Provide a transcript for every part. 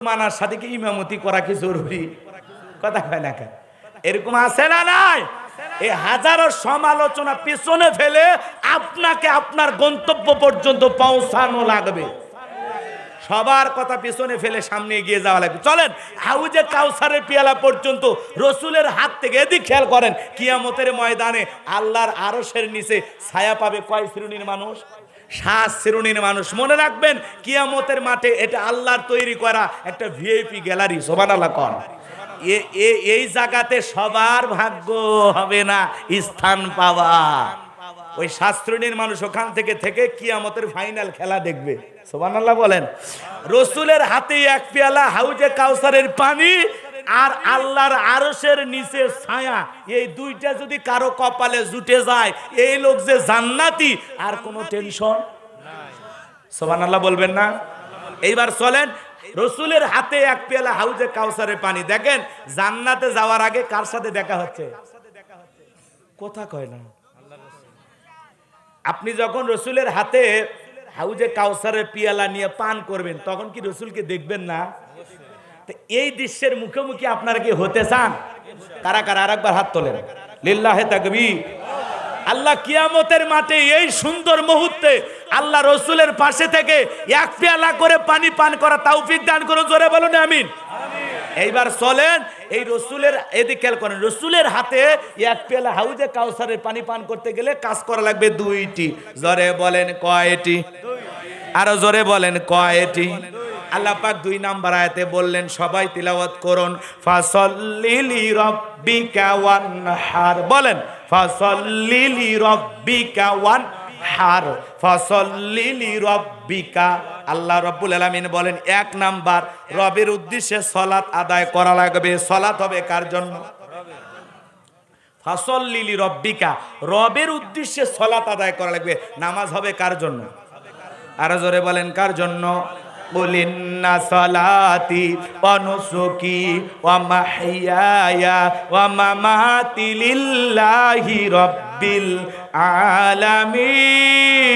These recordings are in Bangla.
মানার সাথে কি ইমামতি করা কি জরুরি? কথা কয় না কেন? এরকম আছে না নাই? এই হাজারো সমালোচনা পিছনে ফেলে আপনাকে আপনার গন্তব্য পর্যন্ত পৌঁছানো লাগবে। সবার কথা পিছনে ফেলে সামনে এগিয়ে যাওয়া লাগবে। চলেন হাউজে কাউসারের পেয়ালা পর্যন্ত রসুলের হাত থেকে। এদিক খেয়াল করেন, কিয়ামতের ময়দানে আল্লাহর আরশের নিচে ছায়া পাবে কয় শ্রেণীর মানুষ? 7 শ্রেণীর মানুষ। মনে রাখবেন, কিয়ামতের মাঠে এটা আল্লাহর তৈরি করা একটা ভিআইপি গ্যালারি। সুবহানাল্লাহ কোন এই জায়গাতে সবার ভাগ্য হবে না স্থান পাওয়া। ওই 7 শ্রেণীর মানুষ ওখান থেকে কিয়ামতের ফাইনাল খেলা দেখবে। সুবহানাল্লাহ বলেন। রসুলের হাতে এক পেয়ালা হাউজে কাউসারের পানি আর আল্লাহর আরশের নিচে ছায়া, এই দুইটা যদি কারো কপালে জুটে যায়, এই লোক যে জান্নাতি, আর কোনো টেনশন নাই। সুবহানাল্লাহ বলবেন না? এইবার চলেন, রসুলের হাতে এক পেয়ালা হাউজে কাউসারের পানি। দেখেন জান্নাতে যাওয়ার আগে কার সাথে দেখা হচ্ছে? কথা কয় না। আপনি যখন রসুলের হাতে হাউজে কাউসারের পিয়ালা নিয়ে পান করবেন, তখন কি রসুলকে দেখবেন না? এই দৃশ্যের মুখোমুখি আপনারা কি হতে চান? কারা কারা আরেকবার হাত তোলেন। লিল্লাহে তাকবীর। আল্লাহ কিয়ামতের মাঠে এই সুন্দর মুহূর্তে আল্লাহ রসুলের পাশে থেকে এক পেয়ালা করে পানি পান করা তৌফিক দান করুন। জোরে বলুন আমিন। এইবার চলেন, এই রসুলের এদিকে খেয়াল করেন, রসুলের হাতে এক পেয়ালা হাউজে কাউসারের পানি পান করতে গেলে কাজ করা লাগবে 2টি। জোরে বলেন কয়টি? আরো জোরে বলেন কয়টি? আল্লাহ পাক 2 নাম্বার আয়াতে বললেন, সবাই তিলাওয়াত করুন, ফাসাল্লি লিরাব্বিকা ওয়ানহার। বলেন ফাসাল্লি লিরাব্বিকা ওয়ানহার। ফাসাল্লি লিরাব্বিকা। আল্লাহ রাব্বুল আলামিন বলেন 1 নাম্বার, রবের উদ্দেশ্যে সালাত আদায় করা লাগবে। সালাত হবে কার জন্য? ফাসাল্লি লিরাব্বিকা, রবের উদ্দেশ্যে সালাত আদায় করা লাগবে। নামাজ হবে কার জন্য? আর জোরে বলেন কার জন্য? কুল ইন্না সালাতি ওয়া নুসুকি ওয়া মাহইয়ায়া ওয়া মামাতি লিল্লাহি রাব্বিল আলামিন।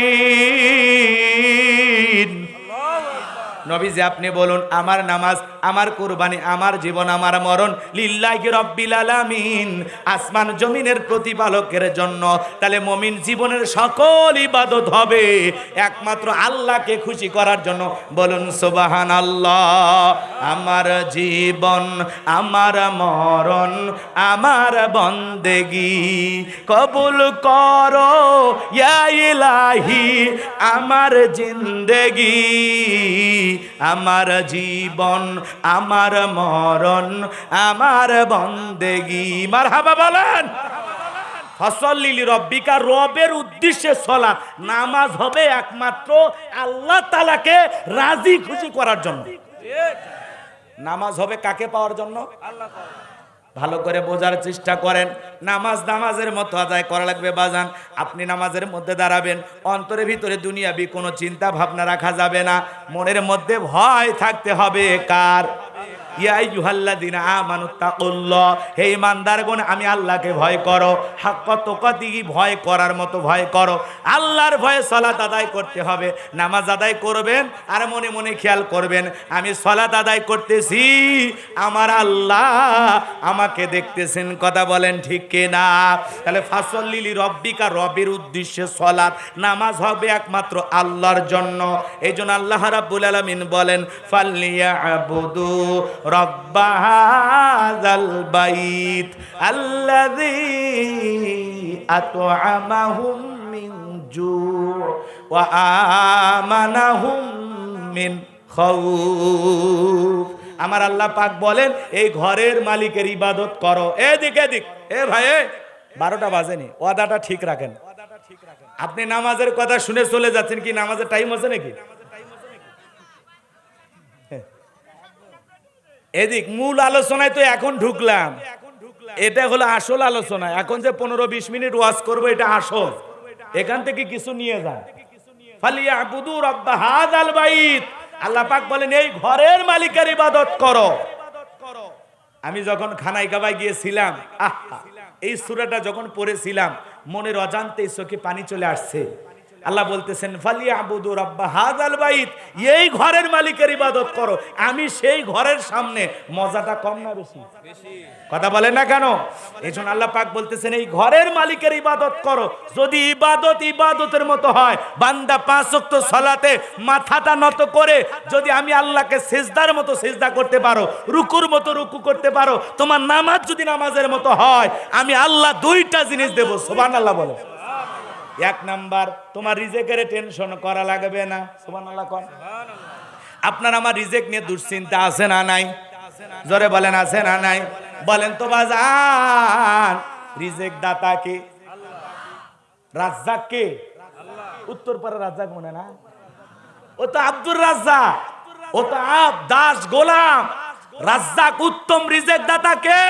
নবীজি আপনি বলুন, আমার নামাজ, আমার কুরবানি, আমার জীবন, আমার মরণ লিল্লাহি রাব্বিল আলামিন, আসমান জমিনের প্রতিপালকের জন্য। তাহলে মুমিন জীবনের সকল ইবাদত হবে একমাত্র আল্লাহকে খুশি করার জন্য। বলুন সুবহানাল্লাহ। আমার জীবন, আমার মরণ, আমার বন্দেগি কবুল করো ইয়া ইলাহি, আমার জিন্দেগি, আমার জীবন, আমার মরণ, আমার বন্দেগি। মারহাবা বলেন। ফাসাল্লি লিরাব্বিকা, রবের উদ্দেশ্যে সালাত, নামাজ হবে একমাত্র আল্লাহ তাআলাকে রাজি খুশি করার জন্য। নামাজ হবে কাকে পাওয়ার জন্য? আল্লাহ। ভালো করে বোঝার চেষ্টা করেন। নামাজ নামাজের মতো আদায় করা লাগবে বাজান। আপনি নামাজের মধ্যে দাঁড়াবেন, অন্তরের ভিতরে দুনিয়াবি কোনো চিন্তা ভাবনা রাখা যাবে না। মনের মধ্যে ভয় থাকতে হবে কার? ইয়া আইয়ুহাল্লাযীনা আমানুত্তাকুল্লাহ, হে ঈমানদারগণ আমি আল্লাহকে ভয় করো। হাক্কা তুকাতিহি, ভয় করার মতো ভয় করো। আল্লাহর ভয়ে সালাত আদায় করতে হবে। নামাজ আদায় করবেন আর মনে মনে খেয়াল করবেন, আমি সালাত আদায় করতেছি, আমার আল্লাহ আমাকে দেখতেছেন। কথা বলেন ঠিক কিনা? তাহলে ফাসাল্লি লিরাব্বিকা, রবের উদ্দেশ্যে সালাত, নামাজ হবে একমাত্র আল্লাহর জন্য। এইজন্য আল্লাহ রাব্বুল আলামিন বলেন, ফালইয়াবুদু রব্বা হাযাল বাইত আল্লাযী আত'আমাহুম মিন জু' ওয়া আমানাহুম মিন খাউফ। আমার আল্লাহ পাক বলেন, এই ঘরের মালিকের ইবাদত করো। এদিক এদিক, এ ভাই 12টা বাজেনি, ওয়াদাটা ঠিক রাখেন। আপনি নামাজের কথা শুনে চলে যাচ্ছেন, কি নামাজের টাইম আছে নাকি? এদিক মূল আলোচনায় তো এখন ঢুকলাম, এটা হলো আসল আলোচনা। এখন যে 15-20 মিনিট ওয়াজ করবো এটা আসল। এখান থেকে কিছু নিয়ে যান। ফালিয়াবুদু রাব্বা হাযাল বাইত, আল্লাহ পাক বলেন এই ঘরের মালিকের ইবাদত করো। আমি যখন খানায় কাবায় গিয়েছিলাম, এই সূরাটা যখন পড়েছিলাম, মনের অজান্তে চোখে পানি চলে আসছে। আল্লাহ বলতেছেন ফালিয়াবুদু রাব্বা হাযাল বাইত, এই ঘরের মালিকের ইবাদত করো। আমি সেই ঘরের সামনে মজাটা কম না বেশি? কথা বলেন না কেন? এজন্য আল্লাহ পাক বলতেছেন এই ঘরের মালিকের ইবাদত করো। যদি ইবাদতের মতো হয়, বান্দা 5 ওয়াক্ত সালাতে মাথাটা নত করে যদি আমি আল্লাহকে সিজদার মতো সিজদা করতে পারো, রুকুর মতো রুকু করতে পারো, তোমার নামাজ যদি নামাজের মতো হয়, আমি আল্লাহ 2টা জিনিস দেব। সুবহানাল্লাহ বলো। 1 নাম্বার, তোমার রিজেকের টেনশন করা লাগবে না। সুবহানাল্লাহ কোন? আপনার আমার রিজেক নিয়ে দুশ্চিন্তা আছে না নাই? জোরে বলেন আছে না নাই? বলেন তো বাজান, রিজেক দাতা কে? রাজ্জাক কে? উত্তর পাড়া রাজ্জাক মনে না? ও তো আব্দুর রাজ্জাক, ও তো দাস গোলাম। রাজ্জাক উত্তম রিজেক দাতা কে?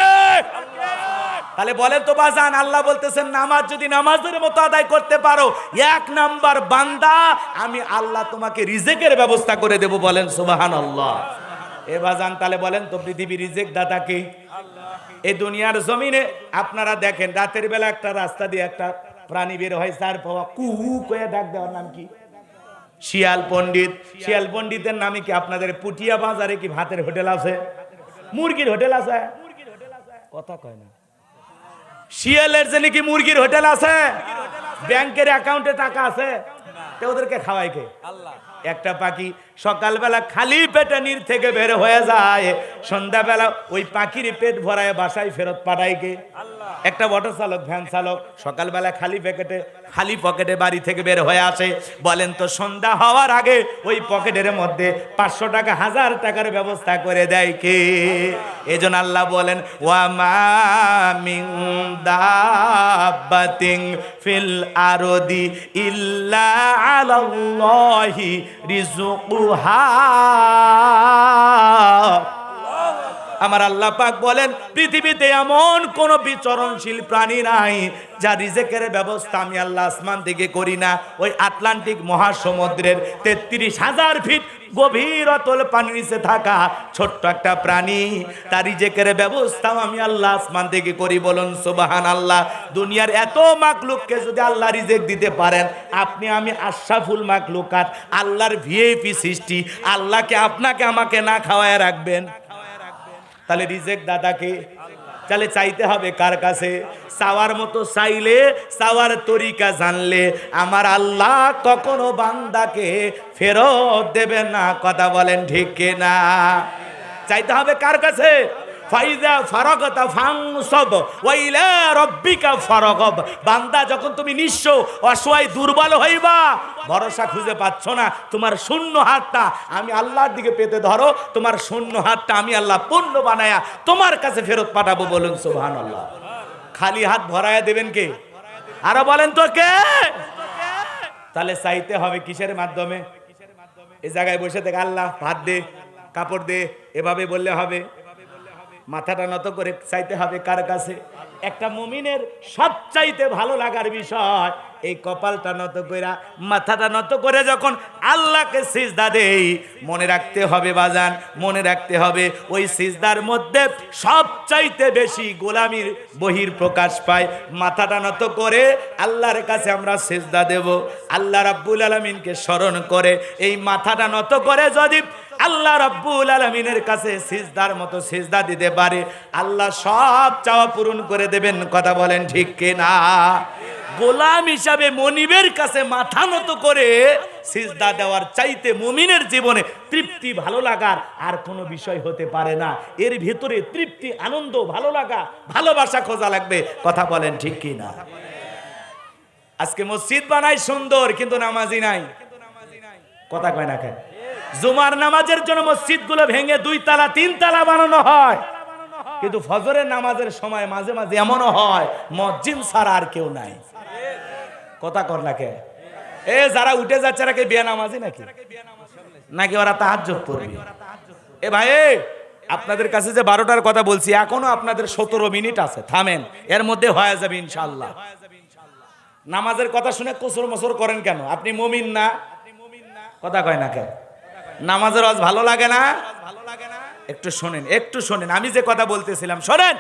তাহলে বলেন তো বাজান, আল্লাহ বলতেছেন নামাজ যদি নামাজের মতো আদায় করতে পারো, 1 নাম্বার বান্দা, আমি আল্লাহ তোমাকে রিজেকের ব্যবস্থা করে দেব। বলেন সুবহানাল্লাহ। এ বাজান তাহলে বলেন তো পৃথিবীর রিজেক দাতা কে? এই দুনিয়ার জমিনে আপনারা দেখেন রাতের বেলা একটা রাস্তা দিয়ে একটা প্রাণী বের হয়, তার পাওয়া কুহু কয়ে ডাক দেওয়ার নাম কি? শিয়াল পণ্ডিত। শিয়াল পণ্ডিতের নামে কি আপনাদের পুটিয়া বাজারে কি ভাতের হোটেল আছে? মুরগির হোটেল আছে? কথা কয় না। শিয়ালের জন্য কি মুরগির হোটেল আছে? ব্যাংকের অ্যাকাউন্টে টাকা আছে? তো ওদেরকে খাওয়ায় কে? আল্লাহ। একটা পাখি সকালবেলা খালি পেটে নীর থেকে বের হয়ে যায়, সন্ধ্যাবেলা ওই পাখির পেট ভরায় বাসায় ফেরত পাঠায় কে? আল্লাহ। একটা অটো চালক, ভ্যান চালক সকালবেলা খালি পকেটে বাড়ি থেকে বের হয়ে আসে। বলেন তো সন্ধ্যা হওয়ার আগে ওই পকেটের মধ্যে 500 টাকা 1000 টাকার ব্যবস্থা করে দেয় কে? এজন্য আল্লাহ বলেন ওয়া মা মিন দাব্বাতিন ফিল আরদি ইল্লা আলাল্লাহি রিজকুহা। আমার আল্লাহ পাক বলেন পৃথিবীতে এমন কোন বিচরণশীল প্রাণী নাই যার রিজেকের ব্যবস্থা আমি আল্লাহ আসমান থেকে করি না। ওই আটলান্টিক মহাসমুদ্রের 33,000 ফিট গভীর অতল পানির নিচে থাকা ছোট্ট একটা প্রাণী, তার রিজেকের ব্যবস্থাও আমি আল্লাহ আসমান থেকে করি। বলুন সুবহানাল্লাহ। দুনিয়ার এত মাখলুককে যদি আল্লাহ রিজেক দিতে পারেন, আপনি আমি আশরাফুল মাখলুকাত, আল্লাহর ভিআইপি সৃষ্টি, আল্লাহকে আপনাকে আমাকে না খাওয়ায় রাখবেন? তাহলে রিজেক দাদাকে তাহলে চাইতে হবে কার কাছে? চাওয়ার মতো চাইলে, চাওয়ার তরিকা জানলে আমার আল্লাহ কখনো বান্দাকে ফেরত দেবে না। কথা বলেন ঠিক কিনা? চাইতে হবে কার কাছে? ফাইজা ফারাগতা ফানসব ওয়া ইলা রাব্বিকা ফারাগব। বান্দা যখন তুমি নিঃস্ব, অসহায়, দুর্বল হইবা, ভরসা খুঁজে পাচ্ছ না, তোমার শূন্য হাতটা আমি আল্লাহর দিকে পেতে ধরো, তোমার শূন্য হাতটা আমি আল্লাহ পূর্ণ বানায়া তোমার কাছে ফেরত পাঠাবো। বলুন সুবহানাল্লাহ। খালি হাত ভরায়া দেবেন কে? আরো বলেন তো কে? তাহলে চাইতে হবে কিসের মাধ্যমে? এই জায়গায় বসে থেকে আল্লাহ ভাত দে, কাপড় দে, এভাবে বললে হবে? মাথাটা নত করে চাইতে হবে কার কাছে? একটা মুমিনের সবচাইতে ভালো লাগার বিষয় এই কপালটা নত কইরা, মাথাটা নত করে যখন আল্লাহকে সিজদা দেই, মনে রাখতে হবে বাজান, মনে রাখতে হবে ওই সিজদার মধ্যে সবচাইতে বেশি গোলামির বহির প্রকাশ পায়। মাথাটা নত করে আল্লাহর কাছে আমরা সিজদা দেব, আল্লাহ রাব্বুল আলামিনকে স্মরণ করে। এই মাথাটা নত করে যদি আল্লাহ রাব্বুল আলামিনের কাছে সিজদার মতো সিজদা দিতে পারে, আল্লাহ সব চাওয়া পূরণ করে দেবেন। কথা বলেন ঠিক কিনা? গোলাম হিসাবে মনিবের কাছে মাথা নত করে সিজদা দেওয়ার চাইতে মুমিনের জীবনে তৃপ্তি, ভালো লাগার আর কোনো বিষয় হতে পারে না। এর ভিতরে তৃপ্তি, আনন্দ, ভালো লাগা, ভালোবাসা খোঁজা লাগবে। কথা বলেন ঠিক কিনা? আজকে মসজিদ বানাই সুন্দর, কিন্তু নামাজি নাই। কথা কয় না কেন? জুমার নামাজের জন্য মসজিদগুলো ভেঙে 2 তালা 3 তালা বানানো হয়, কিন্তু ফজরের নামাজের সময় মাঝে মাঝে এমনও হয় মুয়াজ্জিন ছাড়া আর কেউ নাই। কথা কর না কে? এ যারা উঠে যাচ্ছে এরা কি বেনামাজি নাকি ওরা তাহাজ্জুদ পড়বে? এ ভাই, আপনাদের কাছে যে 12টার কথা বলছি, এখনো আপনাদের 17 মিনিট আছে, থামেন, এর মধ্যে হয়ে যাবে ইনশাআল্লাহ। নামাজের কথা শুনে কুসুর মসুর করেন কেন? আপনি মুমিন না? কথা কয় না কেন? নামাজের ওয়াজ ভালো লাগে না? একটু শোনেন, একটু শোনেন, আমি যে কথা বলতেছিলাম শোনেন।